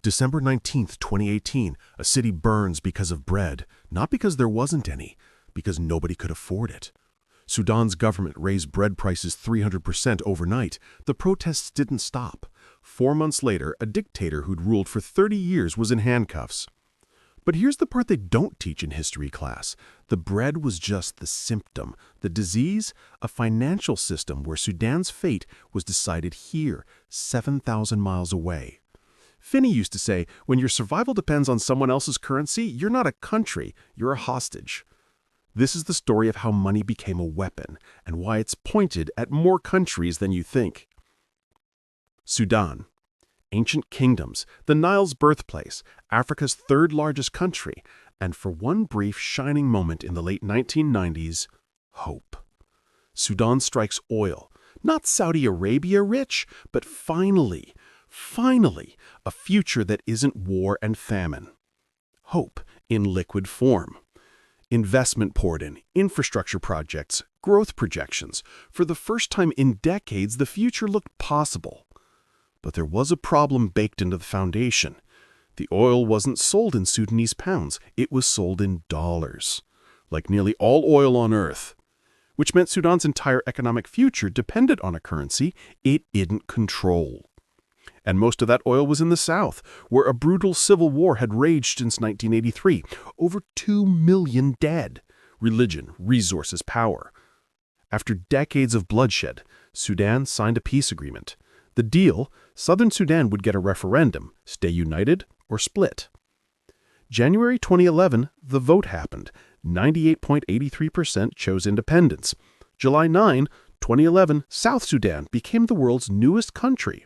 December 19th, 2018, a city burns because of bread, not because there wasn't any, because nobody could afford it. Sudan's government raised bread prices 300% overnight. The protests didn't stop. 4 months later, a dictator who'd ruled for 30 years was in handcuffs. But here's the part they don't teach in history class. The bread was just the symptom. The disease, a financial system where Sudan's fate was decided here, 7,000 miles away. Finny used to say, when your survival depends on someone else's currency, you're not a country, you're a hostage. This is the story of how money became a weapon and why it's pointed at more countries than you think. Sudan. Ancient kingdoms, the Nile's birthplace, Africa's third largest country, and for one brief shining moment in the late 1990s, hope. Sudan strikes oil, not Saudi Arabia rich, but finally, a future that isn't war and famine. Hope in liquid form. Investment poured in, infrastructure projects, growth projections. For the first time in decades, the future looked possible. But there was a problem baked into the foundation. The oil wasn't sold in Sudanese pounds, it was sold in dollars, like nearly all oil on Earth, which meant Sudan's entire economic future depended on a currency it didn't control. And most of that oil was in the south, where a brutal civil war had raged since 1983. Over 2 million dead. Religion, resources, power. After decades of bloodshed, Sudan signed a peace agreement. The deal, southern Sudan would get a referendum, stay united or split. January 2011, the vote happened. 98.83% chose independence. July 9, 2011, South Sudan became the world's newest country.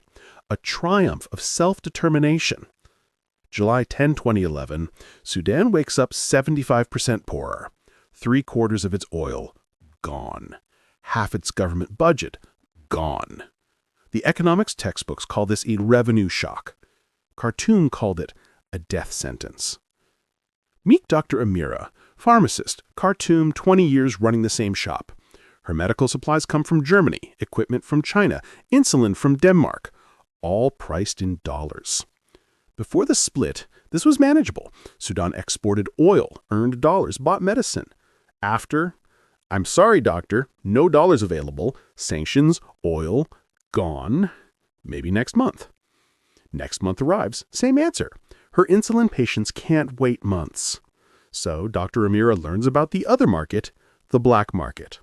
A triumph of self-determination. July 10, 2011, Sudan wakes up 75% poorer. 3/4 of its oil, gone. Half its government budget, gone. The economics textbooks call this a revenue shock. Khartoum called it a death sentence. Meet Dr. Amira, pharmacist, Khartoum, 20 years running the same shop. Her medical supplies come from Germany, equipment from China, insulin from Denmark, all priced in dollars. Before the split, this was manageable. Sudan exported oil, earned dollars, bought medicine. After, I'm sorry, doctor, no dollars available, sanctions, oil, gone, maybe next month. Next month arrives, same answer. Her insulin patients can't wait months. So Dr. Amira learns about the other market, the black market.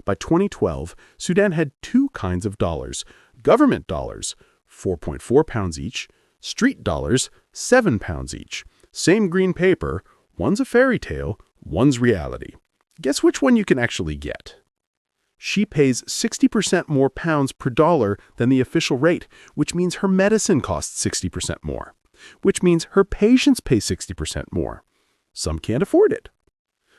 By 2012, Sudan had 2 kinds of dollars. Government dollars, 4.4 pounds each, street dollars, 7 pounds each. Same green paper, one's a fairy tale, one's reality. Guess which one you can actually get? She pays 60% more pounds per dollar than the official rate, which means her medicine costs 60% more, which means her patients pay 60% more. Some can't afford it.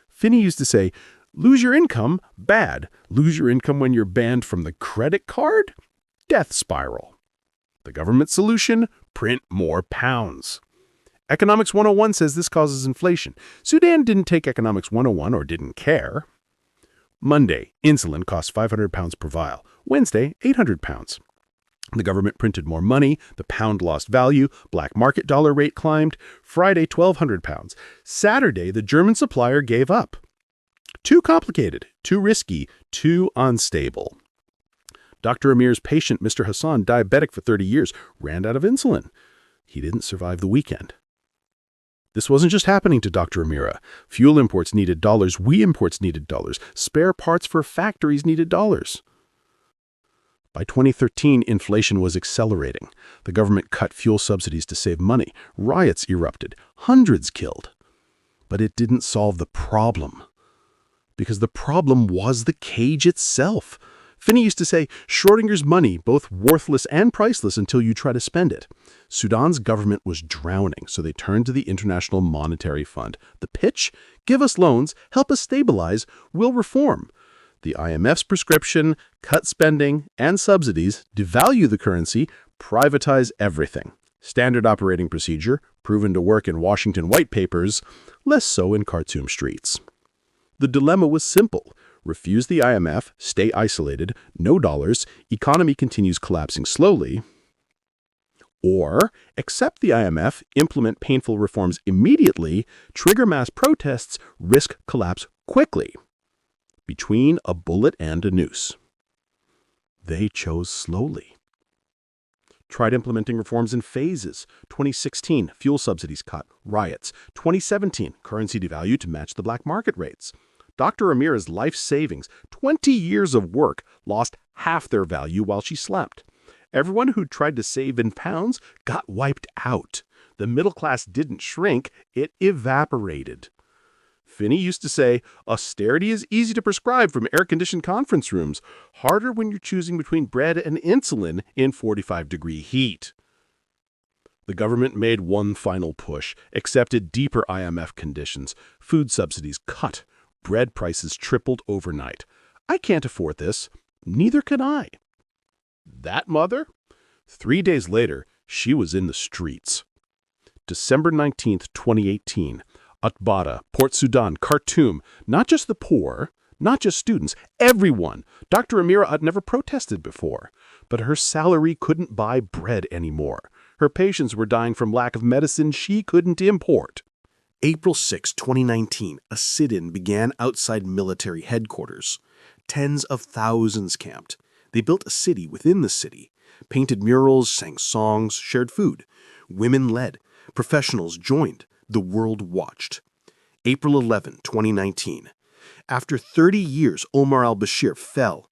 Finny used to say, lose your income, bad. Lose your income when you're banned from the credit card? Death spiral. The government solution? Print more pounds. Economics 101 says this causes inflation. Sudan didn't take Economics 101 or didn't care. Monday, insulin cost 500 pounds per vial. Wednesday, 800 pounds. The government printed more money, the pound lost value, black market dollar rate climbed. Friday, 1,200 pounds. Saturday, the German supplier gave up. Too complicated, too risky, too unstable. Dr. Amir's patient, Mr. Hassan, diabetic for 30 years, ran out of insulin. He didn't survive the weekend. This wasn't just happening to Dr. Amira. Fuel imports needed dollars, wheat imports needed dollars, spare parts for factories needed dollars. By 2013, inflation was accelerating. The government cut fuel subsidies to save money. Riots erupted, hundreds killed. But it didn't solve the problem. Because the problem was the cage itself. Finny used to say, Schrodinger's money, both worthless and priceless until you try to spend it. Sudan's government was drowning, so they turned to the International Monetary Fund. The pitch? Give us loans, help us stabilize, we'll reform. The IMF's prescription, cut spending and subsidies, devalue the currency, privatize everything. Standard operating procedure, proven to work in Washington white papers, less so in Khartoum streets. The dilemma was simple. Refuse the IMF, stay isolated, no dollars, economy continues collapsing slowly, Or accept the IMF, implement painful reforms immediately, trigger mass protests, risk collapse quickly. Between a bullet and a noose. They chose slowly. Tried implementing reforms in phases. 2016, fuel subsidies cut, riots. 2017, currency devalued to match the black market rates. Dr. Amira's life savings, 20 years of work, lost half their value while she slept. Everyone who tried to save in pounds got wiped out. The middle class didn't shrink, it evaporated. Finny used to say, austerity is easy to prescribe from air-conditioned conference rooms, harder when you're choosing between bread and insulin in 45-degree heat. The government made one final push, accepted deeper IMF conditions, food subsidies cut, bread prices tripled overnight. I can't afford this. Neither can I. That mother? 3 days later, she was in the streets. December 19th, 2018. Atbara, Port Sudan, Khartoum, not just the poor, not just students, everyone. Dr. Amira had never protested before, but her salary couldn't buy bread anymore. Her patients were dying from lack of medicine she couldn't import. April 6, 2019, a sit-in began outside military headquarters. Tens of thousands camped. They built a city within the city, painted murals, sang songs, shared food. Women led. Professionals joined. The world watched. April 11, 2019. After 30 years, Omar al-Bashir fell.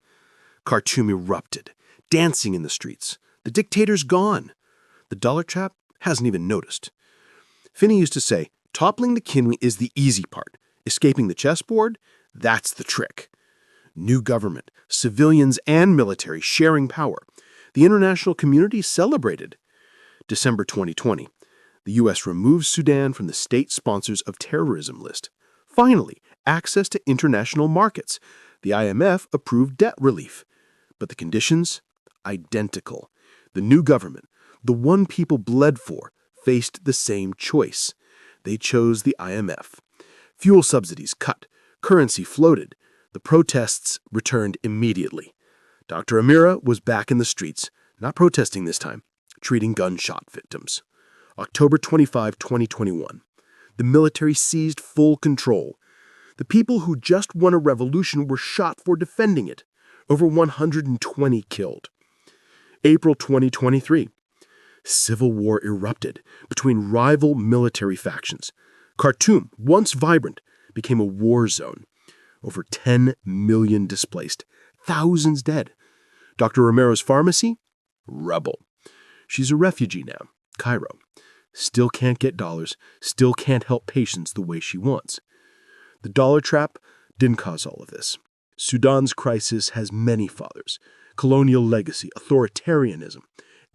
Khartoum erupted, dancing in the streets. The dictator's gone. The dollar trap hasn't even noticed. Finny used to say, toppling the king is the easy part. Escaping the chessboard, that's the trick. New government, civilians and military sharing power. The international community celebrated. December 2020. The U.S. removes Sudan from the state sponsors of terrorism list. Finally, access to international markets. The IMF approved debt relief. But the conditions? Identical. The new government, the one people bled for, faced the same choice. They chose the IMF. Fuel subsidies cut. Currency floated. The protests returned immediately. Dr. Amira was back in the streets, not protesting this time, treating gunshot victims. October 25, 2021. The military seized full control. The people who just won a revolution were shot for defending it. Over 120 killed. April 2023. Civil war erupted between rival military factions. Khartoum, once vibrant, became a war zone. Over 10 million displaced. Thousands dead. Dr. Romero's pharmacy? Rubble. She's a refugee now. Cairo. Still can't get dollars, still can't help patients the way she wants. The dollar trap didn't cause all of this. Sudan's crisis has many fathers. Colonial legacy, authoritarianism,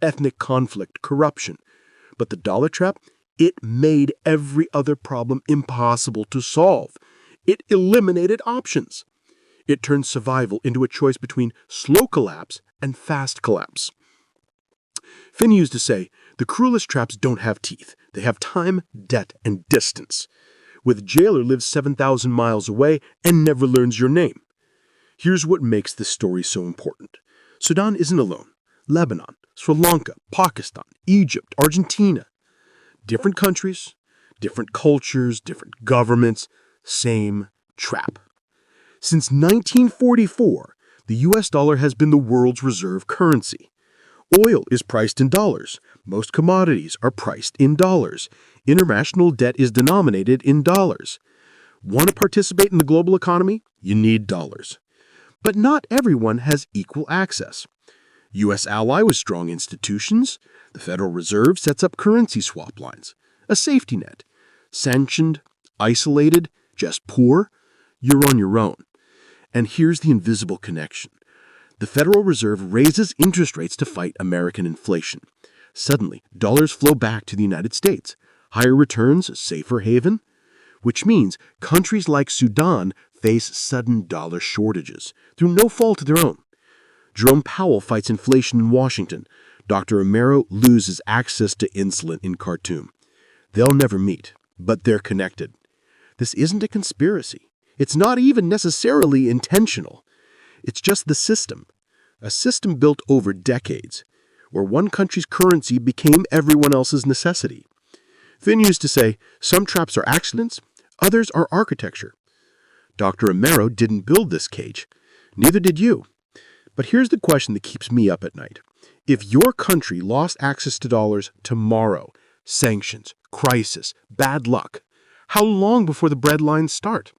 ethnic conflict, corruption. But the dollar trap, it made every other problem impossible to solve. It eliminated options. It turned survival into a choice between slow collapse and fast collapse. Finny used to say, the cruelest traps don't have teeth. They have time, debt, and distance. Where the jailer lives 7,000 miles away and never learns your name. Here's what makes this story so important. Sudan isn't alone. Lebanon, Sri Lanka, Pakistan, Egypt, Argentina. Different countries, different cultures, different governments, same trap. Since 1944, the US dollar has been the world's reserve currency. Oil is priced in dollars. Most commodities are priced in dollars. International debt is denominated in dollars. Want to participate in the global economy? You need dollars. But not everyone has equal access. U.S. ally with strong institutions. The Federal Reserve sets up currency swap lines. A safety net. Sanctioned, isolated, just poor. You're on your own. And here's the invisible connection. The Federal Reserve raises interest rates to fight American inflation. Suddenly, dollars flow back to the United States. Higher returns, safer haven. Which means countries like Sudan face sudden dollar shortages through no fault of their own. Jerome Powell fights inflation in Washington. Dr. Amira loses access to insulin in Khartoum. They'll never meet, but they're connected. This isn't a conspiracy. It's not even necessarily intentional. It's just the system. A system built over decades, where one country's currency became everyone else's necessity. Finny used to say, some traps are accidents, others are architecture. Dr. Amira didn't build this cage. Neither did you. But here's the question that keeps me up at night. If your country lost access to dollars tomorrow, sanctions, crisis, bad luck, how long before the breadlines start?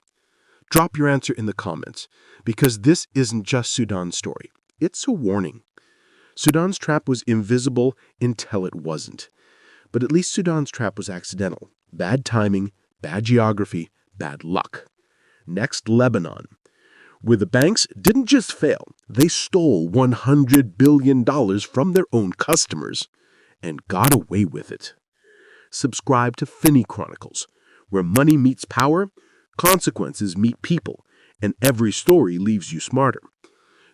Drop your answer in the comments, because this isn't just Sudan's story. It's a warning. Sudan's trap was invisible until it wasn't. But at least Sudan's trap was accidental. Bad timing, bad geography, bad luck. Next, Lebanon, where the banks didn't just fail, they stole $100 billion from their own customers and got away with it. Subscribe to Finny Chronicles, where money meets power, consequences meet people, and every story leaves you smarter.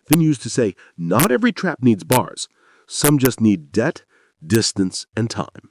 Finny used to say, not every trap needs bars. Some just need debt, distance, and time.